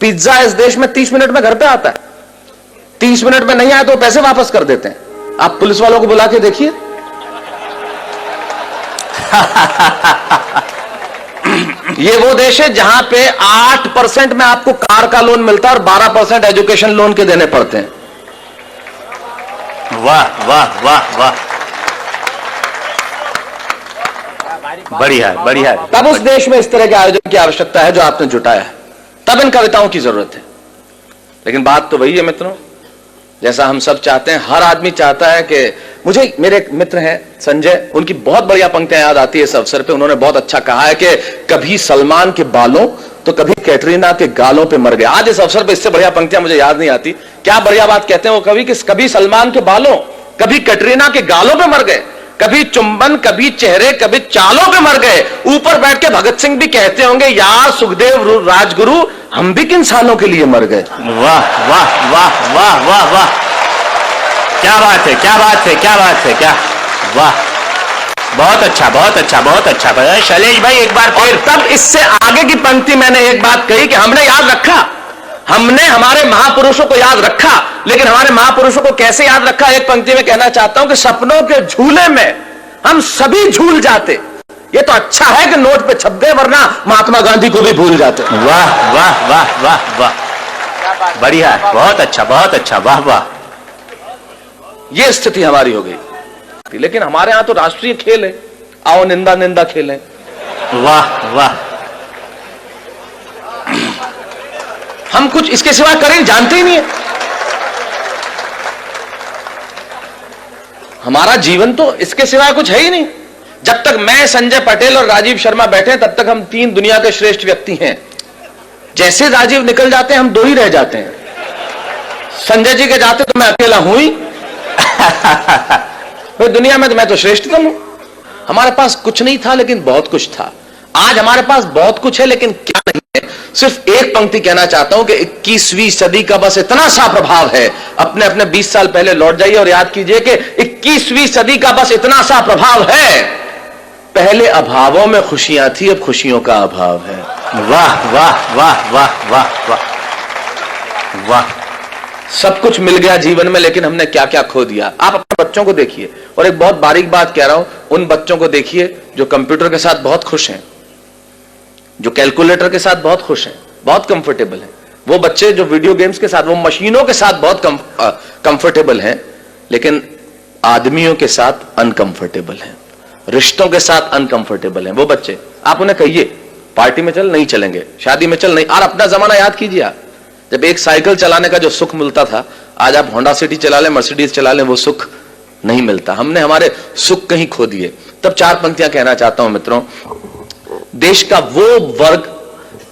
Pizza इस देश में 30 मिनट में घर पे आता है, 30 मिनट में नहीं आया तो पैसे वापस कर देते हैं। आप पुलिस वालों को बुला के देखिए। ये वो देश है जहां पे 8% में आपको कार का लोन मिलता है और 12% एजुकेशन लोन के देने पड़ते हैं। वाह वाह वाह वाह, बढ़िया बढ़िया। तब उस देश में इस तरह के आयोजन की आवश्यकता है जो आपने जुटाया है, तब इन कविताओं की जरूरत है। लेकिन बात तो वही है मित्रों, जैसा हम सब चाहते हैं, हर आदमी चाहता है कि मुझे, मेरे एक मित्र हैं संजय, उनकी बहुत बढ़िया पंक्तियां याद आती है इस अवसर पे। उन्होंने बहुत अच्छा कहा है कि कभी सलमान के बालों तो कभी कैटरीना के गालों पे मर गए। आज इस अवसर पे इससे बढ़िया पंक्तियां मुझे याद नहीं आती। क्या बढ़िया बात कहते हैं वो कवि कि कभी सलमान के बालों कभी कैटरीना के गालों पे मर गए, कभी चुंबन कभी चेहरे कभी चालों पे मर गए। ऊपर बैठ के भगत सिंह भी कहते होंगे, यार सुखदेव राजगुरु हम भी किन सालों के लिए मर गए। वाह वाह वाह वाह वाह वाह, क्या बात है क्या बात है क्या बात है, क्या वाह, बहुत अच्छा बहुत अच्छा बहुत अच्छा। शैलेश भाई एक बार फिर। तब इससे आगे की पंक्ति मैंने एक बात कही कि हमने याद रखा, हमने हमारे महापुरुषों को याद रखा, लेकिन हमारे महापुरुषों को कैसे याद रखा, एक पंक्ति में कहना चाहता हूं कि सपनों के झूले में हम सभी झूल जाते। ये तो अच्छा है कि नोट पे छप गए, वरना महात्मा गांधी को भी भूल जाते। वाह वाह वाह वाह वाह, बढ़िया, बहुत अच्छा बहुत अच्छा, वाह वाह। ये स्थिति हमारी हो गई। लेकिन हमारे यहां तो राष्ट्रीय खेल है, आओ निंदा निंदा खेलें। वाह वाह, हम कुछ इसके सिवा करें जानते ही नहीं है। हमारा जीवन तो इसके सिवा कुछ है ही नहीं। जब तक मैं, संजय पटेल और राजीव शर्मा बैठे तब तक हम 3 दुनिया के श्रेष्ठ व्यक्ति हैं। जैसे राजीव निकल जाते हैं हम 2 ही रह जाते हैं। संजय जी के जाते तो मैं अकेला हूं ही। दुनिया में तो मैं तो श्रेष्ठतम हूं। हमारे पास कुछ नहीं था लेकिन बहुत कुछ था। आज हमारे पास बहुत कुछ है लेकिन क्या नहीं है। सिर्फ एक पंक्ति कहना चाहता हूं कि 21वीं सदी का बस इतना सा प्रभाव है। अपने अपने 20 साल पहले लौट जाइए और याद कीजिए कि 21वीं सदी का बस इतना सा प्रभाव है। पहले अभावों में खुशियां थी, अब खुशियों का अभाव है। वाह वाह वाह वाह वाह वाह वाह। सब कुछ मिल गया जीवन में, लेकिन हमने क्या क्या खो दिया। आप अपने बच्चों को देखिए, और एक बहुत बारीक बात कह रहा हूं, उन बच्चों को देखिए जो कंप्यूटर के साथ बहुत खुश हैं, जो कैलकुलेटर के साथ बहुत खुश हैं, बहुत कंफर्टेबल हैं। वो बच्चे जो वीडियो गेम्स के साथ, वो मशीनों के साथ बहुत कंफर्टेबल हैं, लेकिन आदमियों के साथ अनकंफर्टेबल हैं, रिश्तों के साथ अनकंफर्टेबल हैं। वो बच्चे, आप उन्हें कहिए पार्टी में चल, नहीं चलेंगे, शादी में चल, नहीं। और अपना जमाना याद कीजिए आप, जब एक साइकिल चलाने का जो सुख मिलता था, आज आप होंडा सिटी चला लें, मर्सिडीज चला लें, वो सुख नहीं मिलता। हमने हमारे सुख कहीं खो दिए। तब 4 पंक्तियां कहना चाहता हूं मित्रों। देश का वो वर्ग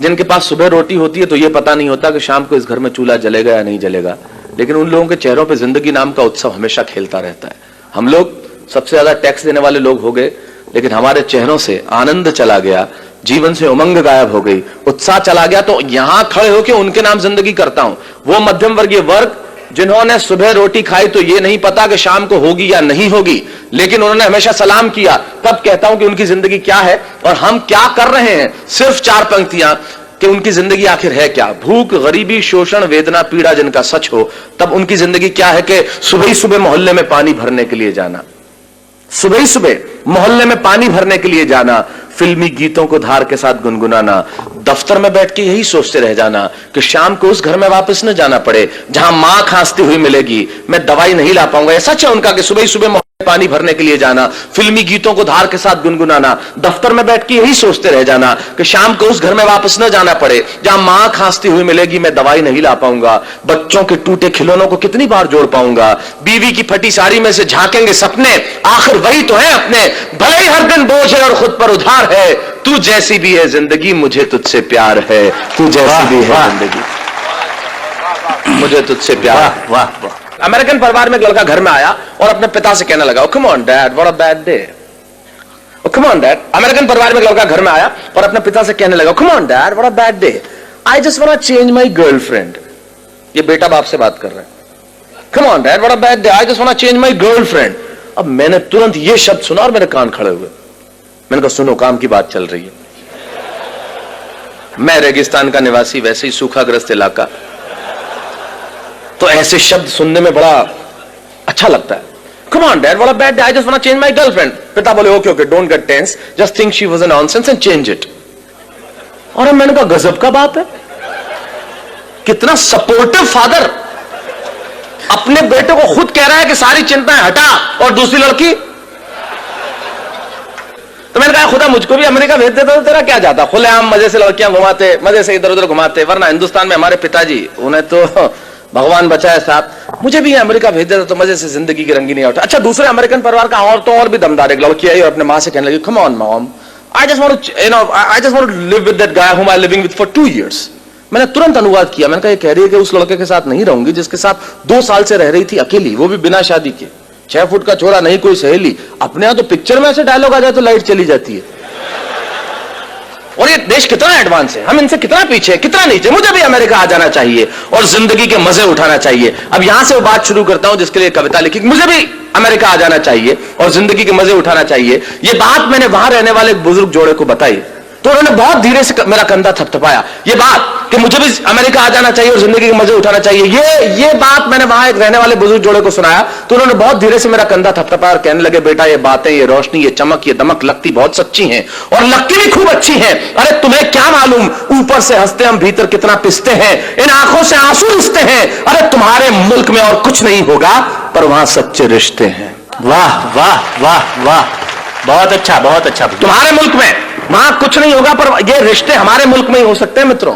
जिनके पास सुबह रोटी होती है तो ये पता नहीं होता कि शाम को इस घर में चूल्हा जलेगा या नहीं जलेगा, लेकिन उन लोगों के चेहरों पे जिंदगी नाम का उत्सव हमेशा खेलता रहता है। हम लोग सबसे ज्यादा टैक्स देने वाले लोग हो गए, लेकिन हमारे चेहरों से आनंद चला गया, जीवन से उमंग गायब हो गई, उत्साह चला गया। तो यहां खड़े होकर उनके नाम जिंदगी करता हूं। वो मध्यम वर्गीय वर्ग जिन्होंने सुबह रोटी खाई तो ये नहीं पता कि शाम को होगी या नहीं होगी, लेकिन उन्होंने हमेशा सलाम किया, तब कहता हूं कि उनकी जिंदगी क्या है और हम क्या कर रहे हैं। सिर्फ 4 पंक्तियां कि उनकी जिंदगी आखिर है क्या। भूख, गरीबी, शोषण, वेदना, पीड़ा जिनका सच हो, तब उनकी जिंदगी क्या है कि सुबह ही सुबह मोहल्ले में पानी भरने के लिए जाना, सुबह ही सुबह मोहल्ले में पानी भरने के लिए जाना, फिल्मी गीतों को धार के साथ गुनगुनाना, दफ्तर में बैठ के यही सोचते रह जाना कि शाम को उस घर में वापस न जाना पड़े जहां मां खांसती हुई मिलेगी, मैं दवाई नहीं ला पाऊंगा। ऐसा है उनका कि सुबह ही सुबह पानी भरने के लिए जाना, फिल्मी गीतों को धार के साथ गुनगुनाना, दफ्तर में बैठ के यही सोचते रह जाना कि शाम को उस घर में वापस न जाना पड़े जहां मां खांसती हुई मिलेगी, मैं दवाई नहीं ला पाऊंगा। बच्चों के टूटे खिलौनों को कितनी बार जोड़ पाऊंगा, बीवी की फटी साड़ी में से झांकेंगे सपने, आखिर वही तो है अपने, भले ही हर दिन बोझ है और खुद पर उधार है, तू जैसी भी है जिंदगी मुझे तुझसे प्यार है, तू जैसी भी है जिंदगी मुझे तुझसे प्यार। वाह वाह। अमेरिकन परिवार में एक लड़का घर में आया और अपने पिता से कहने लगा, come on dad what a bad day. Come on dad, American परिवार में एक लड़का घर में आया और अपने पिता से कहने लगा, come on dad what a bad day, I just want to change my girlfriend. ये बेटा बाप से बात कर रहा है। Come on dad what a bad day, I just want to change my girlfriend. अब मैंने तुरंत ये शब्द सुना और मेरे कान खड़े हुए। मैंने कहा, सुनो, काम की बात चल रही है। मैं रेगिस्तान का निवासी, वैसे ही सूखाग्रस्त इलाका, तो ऐसे शब्द सुनने में बड़ा अच्छा लगता है। Come on, Dad, what a bad day. I just want to change my girlfriend. पिता बोले okay okay, don't get tense, just think she was a nonsense and change it. और मैंने कहा गजब का बात है, कितना सपोर्टिव फादर अपने बेटे को खुद कह रहा है कि सारी चिंताएं हटा, और दूसरी लड़की। तो मैंने कहा खुदा मुझको भी अमेरिका भेज देता तो तेरा क्या जाता, खुलेआम मजे से लड़कियां घुमाते, मजे से इधर उधर घुमाते, वरना हिंदुस्तान में हमारे पिताजी, उन्हें तो भगवान बचाए साहब, मुझे भी अमेरिका भेज देता तो मजे से जिंदगी की रंगीनी उठा। अच्छा, दूसरे अमेरिकन परिवार का और तो और भी दमदार एक लड़की आई और अपने मां से कहने लगी, come on mom, I just want to I just want to live with that guy whom I living with for 2 years। मैंने तुरंत अनुवाद किया, मैंने कहा ये कह रही है कि उस लड़के के साथ नहीं रहूंगी जिसके साथ 2 साल से रह रही थी अकेली, वो भी बिना शादी के, 6 फुट का छोरा, नहीं कोई सहेली। अपने यहां तो पिक्चर में ऐसे डायलॉग आ जाए तो लाइट चली जाती है। और ये देश कितना एडवांस है, हम इनसे कितना पीछे है, कितना नीचे। मुझे भी अमेरिका आ जाना चाहिए और जिंदगी के मजे उठाना चाहिए। अब यहां से वो बात शुरू करता हूं जिसके लिए कविता लिखी, मुझे भी अमेरिका आ जाना चाहिए और जिंदगी के मजे उठाना चाहिए। ये बात मैंने वहां रहने वाले एक बुजुर्ग जोड़े को बताई, तो उन्होंने बहुत धीरे से मेरा कंधा थपथपाया। ये बात कि मुझे भी अमेरिका आ जाना चाहिए और जिंदगी के मजे उठाना चाहिए, ये बात मैंने वहां एक रहने वाले बुजुर्ग जोड़े को सुनाया, तो उन्होंने बहुत धीरे से मेरा कंधा थपथपाया और कहने लगे, बेटा ये बातें, ये रोशनी, ये चमक, ये दमक लगती बहुत सच्ची हैं और लगती भी खूब अच्छी हैं। अरे तुम्हें क्या मालूम, ऊपर से हंसते हम भीतर कितना पिसते हैं, इन आंखों से आंसू रिश्ते हैं। अरे तुम्हारे मुल्क में और कुछ नहीं होगा पर वहां सच्चे रिश्ते हैं। वाह वाह वाह वाह, बहुत अच्छा बहुत अच्छा। तुम्हारे मुल्क में वहां कुछ नहीं होगा पर ये रिश्ते हमारे मुल्क में ही हो सकते हैं मित्रों,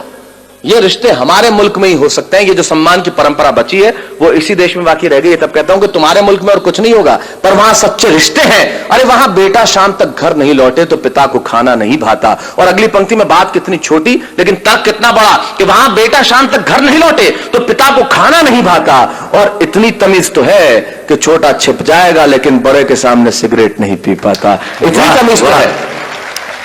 ये रिश्ते हमारे मुल्क में ही हो सकते हैं। ये जो सम्मान की परंपरा बची है वो इसी देश में बाकी रह गई है। तब कहता हूं कि तुम्हारे मुल्क में और कुछ नहीं होगा पर वहां सच्चे रिश्ते हैं। अरे वहां बेटा शाम तक घर नहीं लौटे तो पिता को खाना नहीं भाता। और अगली पंक्ति में बात कितनी छोटी लेकिन तर्क कितना बड़ा कि वहां बेटा शाम तक घर नहीं लौटे तो पिता को खाना नहीं भाता। और इतनी तमीज तो है कि छोटा छिप जाएगा लेकिन बड़े के सामने सिगरेट नहीं पी पाता। इतनी तमीज तो है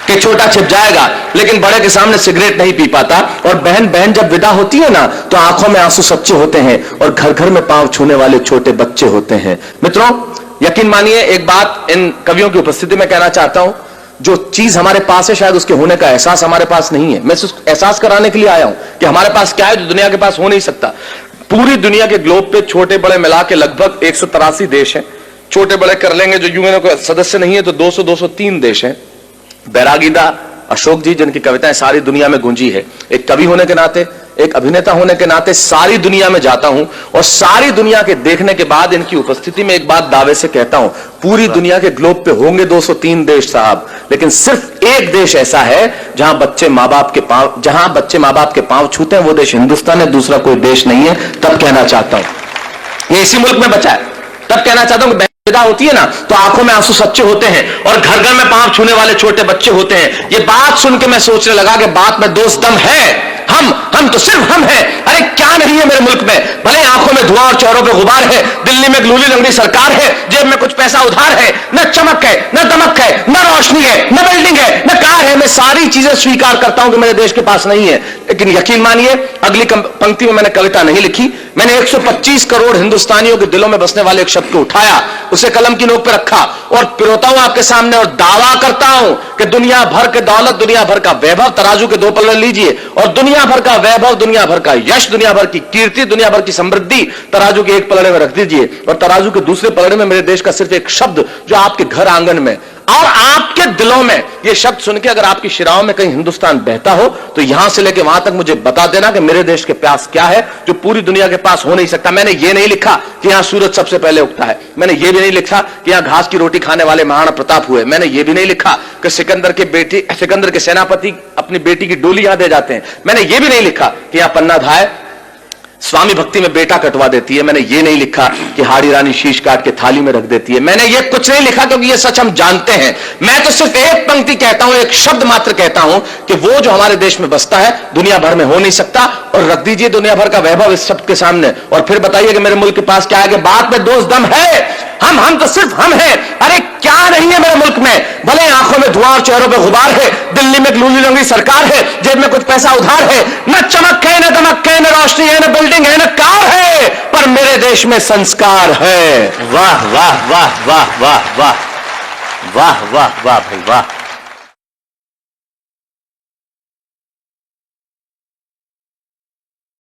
कि छोटा छिप जाएगा लेकिन बड़े के सामने सिगरेट नहीं पी पाता। और बहन बहन जब विदा होती है ना तो आंखों में आंसू सच्चे होते हैं और घर घर में पांव छूने वाले छोटे बच्चे होते हैं। मित्रों यकीन मानिए एक बात इन कवियों की उपस्थिति में कहना चाहता हूं, जो चीज हमारे पास है शायद उसके होने का एहसास हमारे पास नहीं है। मैं सिर्फ एहसास कराने के लिए आया हूं कि हमारे पास क्या है जो दुनिया के पास हो नहीं सकता। पूरी दुनिया के ग्लोब पे छोटे बड़े मिला के लगभग 183 देश हैं। छोटे बड़े कर लेंगे जो यूएनओ का सदस्य नहीं है तो 200-203 देश हैं। बैरागीदा अशोक जी जिनकी कविताएं सारी दुनिया में गूंजी है, एक कवि होने के नाते, एक अभिनेता होने के नाते सारी दुनिया में जाता हूं और सारी दुनिया के देखने के बाद इनकी उपस्थिति में एक बात दावे से कहता हूं, पूरी दुनिया के ग्लोब पे होंगे 203 देश साहब, लेकिन सिर्फ एक देश ऐसा है जहां बच्चे मां बाप के पांव छूते हैं, वो देश हिंदुस्तान है, दूसरा कोई देश नहीं है। तब कहना चाहता हूं ये इसी मुल्क में बचा है। तब कहना चाहता हूं कि विदा होती है ना तो आंखों में आंसू सच्चे होते हैं और घर घर में पांव छूने वाले छोटे बच्चे होते हैं। ये बात सुन के मैं सोचने लगा कि बात में दोस्त दम है, हम तो सिर्फ हम हैं। अरे क्या नहीं है मेरे मुल्क में, भले आंखों में धुआं और चेहरों पे गुबार है, दिल्ली में लूली लंगड़ी सरकार है, जेब में कुछ पैसा उधार है, न चमक है न दमक है, न रोशनी है न बिल्डिंग है न कार है। मैं सारी चीजें स्वीकार करता हूं कि मेरे देश के पास नहीं है, लेकिन यकीन मानिए अगली पंक्ति में मैंने कविता नहीं लिखी। मैंने 125 करोड़ हिंदुस्तानियों के दिलों में बसने वाले एक शब्द को उठाया, उसे कलम की नोक पर रखा और पिरोता हूं आपके सामने और दावा करता हूं कि दुनिया भर के दौलत, दुनिया भर का वैभव तराजू के 2 पल्ले लीजिए और दुनिया भर का वैभव, दुनिया भर का यश, दुनिया भर की कीर्ति, दुनिया भर की समृद्धि तराजू के एक पलड़े में रख दीजिए और तराजू के दूसरे पलड़े में मेरे देश का सिर्फ एक शब्द जो आपके घर आंगन में और आपके दिलों में, ये शब्द सुन के अगर आपकी शिराओं में कहीं हिंदुस्तान बहता हो तो यहां से लेकर वहां तक मुझे बता देना कि मेरे देश के प्यास क्या है जो पूरी दुनिया के पास हो नहीं सकता। मैंने ये नहीं लिखा कि यहां सूरज सबसे पहले उगता है, मैंने ये भी नहीं लिखा कि यहां घास की रोटी खाने वाले महाराणा प्रताप हुए, मैंने ये भी नहीं लिखा कि सिकंदर के सेनापति अपनी बेटी की डोली यहां दे जाते हैं, मैंने ये भी नहीं लिखा कि यहां पन्ना धाय स्वामी भक्ति में बेटा कटवा देती है, मैंने ये नहीं लिखा कि हाड़ी रानी शीश काट के थाली में रख देती है, मैंने ये कुछ नहीं लिखा क्योंकि ये सच हम जानते हैं। मैं तो सिर्फ एक पंक्ति कहता हूं, एक शब्द मात्र कहता हूं कि वो जो हमारे देश में बसता है दुनिया भर में हो नहीं सकता। और रख दीजिए दुनिया भर का वैभव इस शब्द के सामने और फिर बताइए कि मेरे मुल्क के पास क्या है कि बात में दोस्त दम है। हम तो सिर्फ हम हैं। अरे क्या नहीं है मेरे मुल्क में, भले आंखों में धुआं और चेहरों पे गुबार है, दिल्ली में लूली लंगड़ी सरकार है, जेब में कुछ पैसा उधार है, न चमक है न दमक है न रोशनी है न बिल्डिंग है न कार है, पर मेरे देश में संस्कार है। वाह वाह वाह वाह वाह वाह वाह वाह वाह भाई वाह।